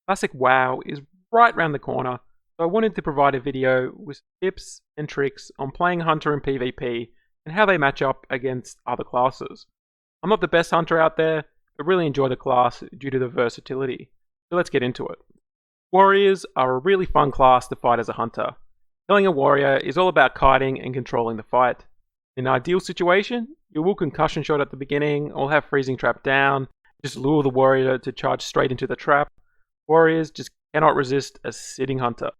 Classic WoW is right round the corner, so I wanted to provide a video with tips and tricks on playing Hunter in PvP and how they match up against other classes. I'm not the best Hunter out there, but really enjoy the class due to the versatility. So let's get into it. Warriors are a really fun class to fight as a Hunter. Killing a warrior is all about kiting and controlling the fight. In an ideal situation, you will concussion shot at the beginning or have freezing trap down, just lure the warrior to charge straight into the trap. Warriors just cannot resist a sitting Hunter.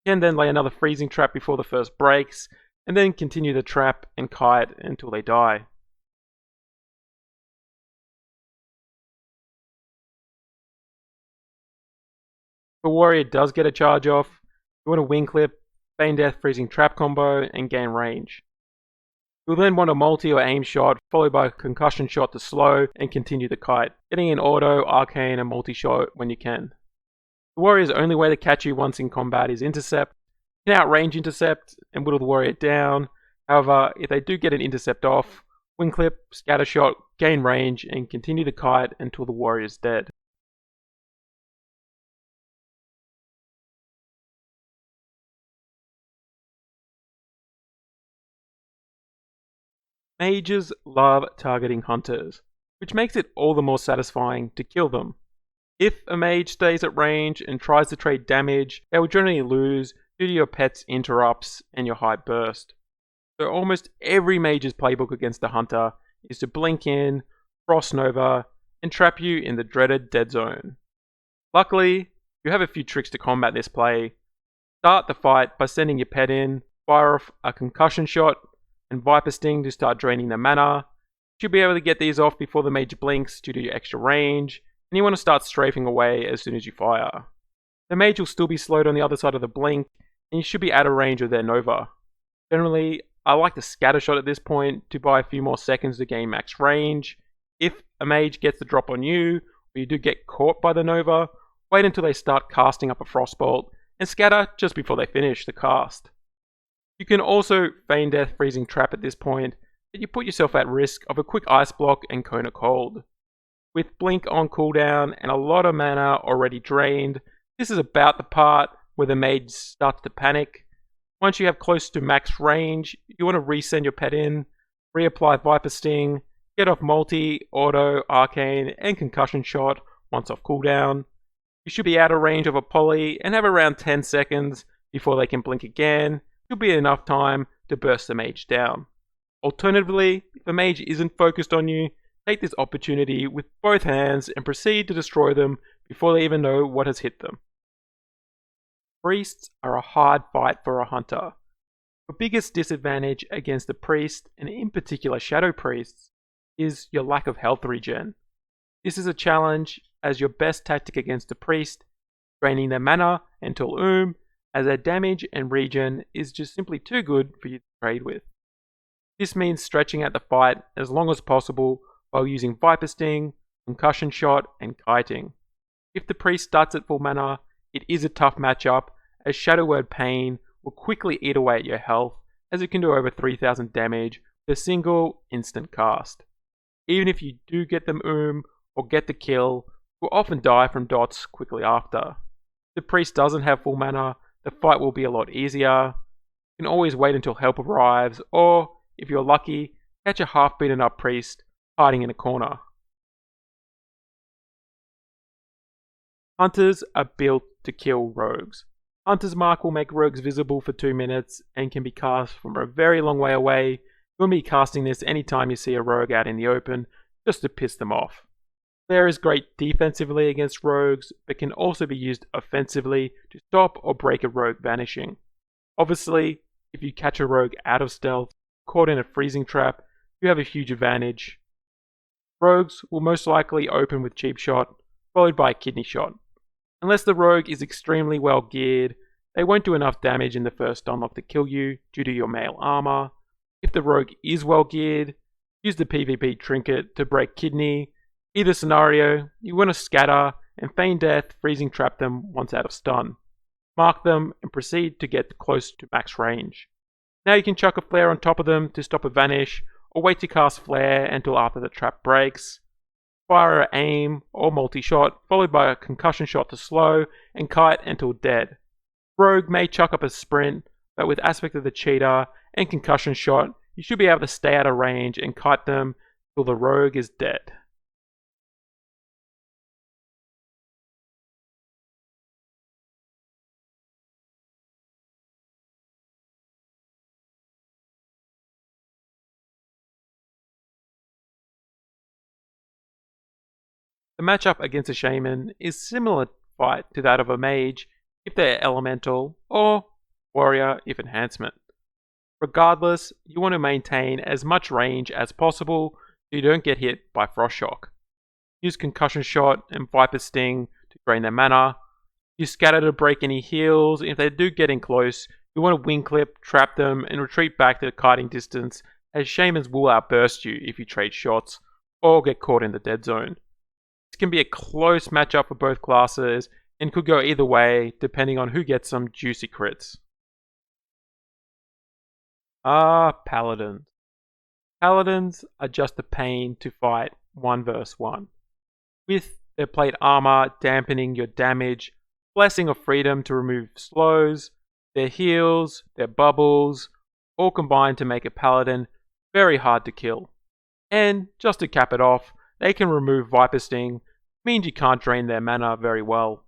You can then lay another freezing trap before the first breaks, and then continue the trap and kite until they die. If a warrior does get a charge off, you want to wing clip, feign death freezing trap combo, and gain range. You'll then want a multi or aim shot, followed by a concussion shot to slow and continue the kite, getting an auto, arcane, and multi shot when you can. The warrior's only way to catch you once in combat is intercept. You can outrange intercept and whittle the warrior down. However, if they do get an intercept off, wing clip, scatter shot, gain range, and continue the kite until the warrior is dead. Mages love targeting hunters, which makes it all the more satisfying to kill them. If a mage stays at range and tries to trade damage, they will generally lose due to your pet's interrupts and your high burst. So almost every mage's playbook against a hunter is to blink in, frost nova, and trap you in the dreaded dead zone. Luckily, you have a few tricks to combat this play. Start the fight by sending your pet in, fire off a concussion shot, and Viper Sting to start draining the mana. You should be able to get these off before the mage blinks due to your extra range, and you want to start strafing away as soon as you fire. The mage will still be slowed on the other side of the blink, and you should be out of range of their nova. Generally, I like to scatter shot at this point to buy a few more seconds to gain max range. If a mage gets the drop on you, or you do get caught by the nova, wait until they start casting up a frostbolt, and scatter just before they finish the cast. You can also feign death freezing trap at this point, but you put yourself at risk of a quick ice block and cone of cold. With blink on cooldown and a lot of mana already drained, this is about the part where the mage starts to panic. Once you have close to max range, you want to resend your pet in, reapply Viper Sting, get off multi, auto, arcane, and concussion shot once off cooldown. You should be out of range of a poly and have around 10 seconds before they can blink again. Should be enough time to burst the mage down. Alternatively, if a mage isn't focused on you, take this opportunity with both hands and proceed to destroy them before they even know what has hit them. Priests are a hard fight for a hunter. Your biggest disadvantage against the priest, and in particular shadow priests, is your lack of health regen. This is a challenge as your best tactic against a priest, draining their mana until as their damage and regen is just simply too good for you to trade with. This means stretching out the fight as long as possible while using Viper Sting, Concussion Shot, and Kiting. If the priest starts at full mana, it is a tough matchup as Shadow Word Pain will quickly eat away at your health as it can do over 3000 damage with a single instant cast. Even if you do get them or get the kill, you will often die from dots quickly after. If the priest doesn't have full mana, the fight will be a lot easier. You can always wait until help arrives, or, if you're lucky, catch a half beaten up priest hiding in a corner. Hunters are built to kill rogues. Hunter's Mark will make rogues visible for 2 minutes and can be cast from a very long way away. You will be casting this anytime you see a rogue out in the open, just to piss them off. Flare is great defensively against rogues, but can also be used offensively to stop or break a rogue vanishing. Obviously, if you catch a rogue out of stealth, caught in a freezing trap, you have a huge advantage. Rogues will most likely open with cheap shot, followed by kidney shot. Unless the rogue is extremely well geared, they won't do enough damage in the first unlock to kill you due to your mail armor. If the rogue is well geared, use the PvP trinket to break kidney. Either scenario, you want to scatter and feign death, freezing trap them once out of stun. Mark them and proceed to get close to max range. Now you can chuck a flare on top of them to stop a vanish, or wait to cast flare until after the trap breaks. fire at aim or multi-shot, followed by a concussion shot to slow, and kite until dead. Rogue may chuck up a sprint, but with aspect of the cheetah and concussion shot, you should be able to stay out of range and kite them till the rogue is dead. The matchup against a shaman is similar fight to that of a mage if they're elemental, or warrior if enhancement. Regardless, you want to maintain as much range as possible so you don't get hit by Frost Shock. Use Concussion Shot and Viper Sting to drain their mana. Use Scatter to break any heals, and if they do get in close, you want to Wing Clip, trap them, and retreat back to the kiting distance, as Shamans will outburst you if you trade shots or get caught in the dead zone. This can be a close matchup for both classes and could go either way depending on who gets some juicy crits. Paladins. Paladins are just a pain to fight 1 vs 1. With their plate armor dampening your damage, Blessing of Freedom to remove slows, their heals, their bubbles, all combine to make a paladin very hard to kill. And just to cap it off, they can remove Viper Sting, means you can't drain their mana very well.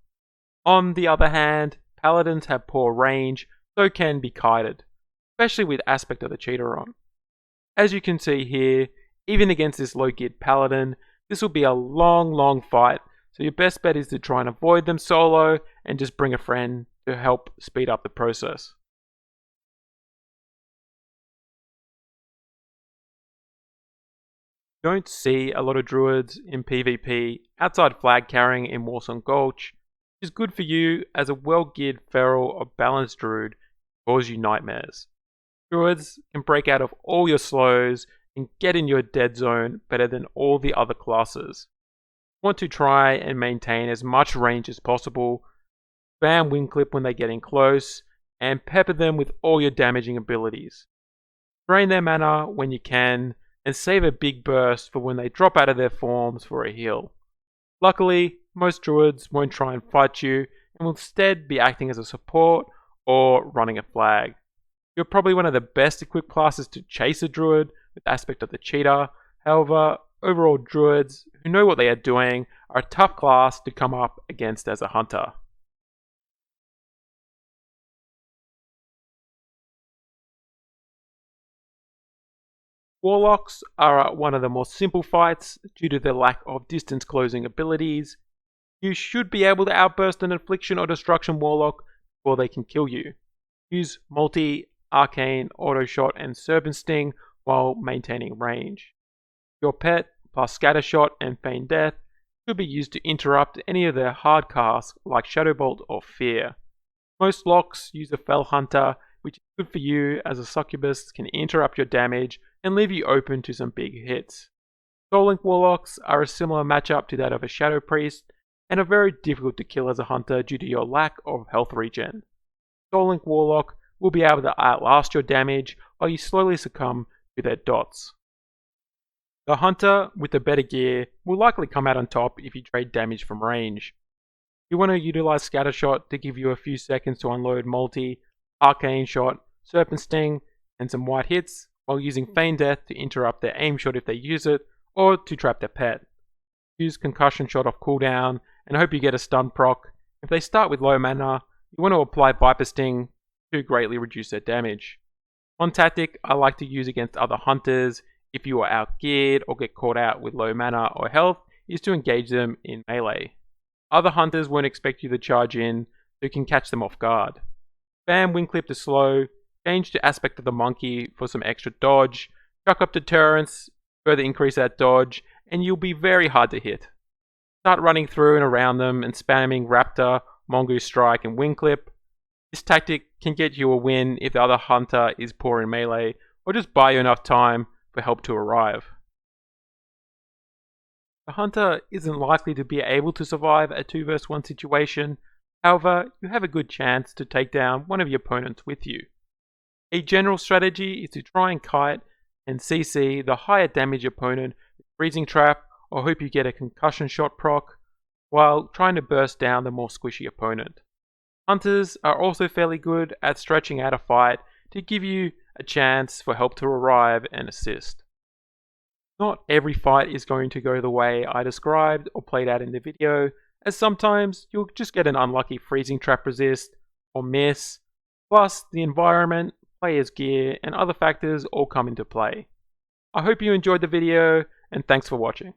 On the other hand, paladins have poor range, so can be kited, especially with aspect of the cheetah on. As you can see here, even against this low geared paladin, this will be a long fight, so your best bet is to try and avoid them solo and just bring a friend to help speed up the process. Don't see a lot of druids in PvP outside flag carrying in Warsong Gulch, which is good for you as a well-geared feral or balanced druid cause you nightmares. Druids can break out of all your slows and get in your dead zone better than all the other classes. Want to try and maintain as much range as possible, spam Wing Clip when they get in close, and pepper them with all your damaging abilities. Drain their mana when you can, and save a big burst for when they drop out of their forms for a heal. Luckily, most druids won't try and fight you and will instead be acting as a support or running a flag. You're probably one of the best equipped classes to chase a druid with aspect of the cheetah. However, overall druids who know what they are doing are a tough class to come up against as a hunter. Warlocks are one of the more simple fights due to their lack of distance closing abilities. You should be able to outburst an Affliction or Destruction Warlock before they can kill you. Use multi, arcane, auto shot, and serpent sting while maintaining range. Your pet plus scatter shot and feign death should be used to interrupt any of their hard casts like Shadow Bolt or Fear. Most locks use a Fell Hunter, which is good for you as a succubus can interrupt your damage and leave you open to some big hits. Soul Link Warlocks are a similar matchup to that of a Shadow Priest and are very difficult to kill as a hunter due to your lack of health regen. Soul Link Warlock will be able to outlast your damage while you slowly succumb to their dots. The hunter with the better gear will likely come out on top if you trade damage from range. You want to utilize Scatter Shot to give you a few seconds to unload multi, arcane shot, serpent sting, and some white hits, while using feign death to interrupt their aim shot if they use it, or to trap their pet. Use concussion shot off cooldown and hope you get a stun proc. If they start with low mana, you want to apply Viper Sting to greatly reduce their damage. One tactic I like to use against other hunters if you are outgeared or get caught out with low mana or health is to engage them in melee. Other hunters won't expect you to charge in, so you can catch them off guard. Spam Wing Clip to slow, change to Aspect of the Monkey for some extra dodge, chuck up deterrence, further increase that dodge, and you'll be very hard to hit. Start running through and around them and spamming Raptor, Mongoose Strike, and Wing Clip. This tactic can get you a win if the other hunter is poor in melee, or just buy you enough time for help to arrive. The hunter isn't likely to be able to survive a 2 vs 1 situation, however, you have a good chance to take down one of your opponents with you. A general strategy is to try and kite and CC the higher damage opponent with Freezing Trap or hope you get a concussion shot proc while trying to burst down the more squishy opponent. Hunters are also fairly good at stretching out a fight to give you a chance for help to arrive and assist. Not every fight is going to go the way I described or played out in the video, as sometimes you'll just get an unlucky freezing trap resist or miss, plus the environment, player's gear, and other factors all come into play. I hope you enjoyed the video, and thanks for watching.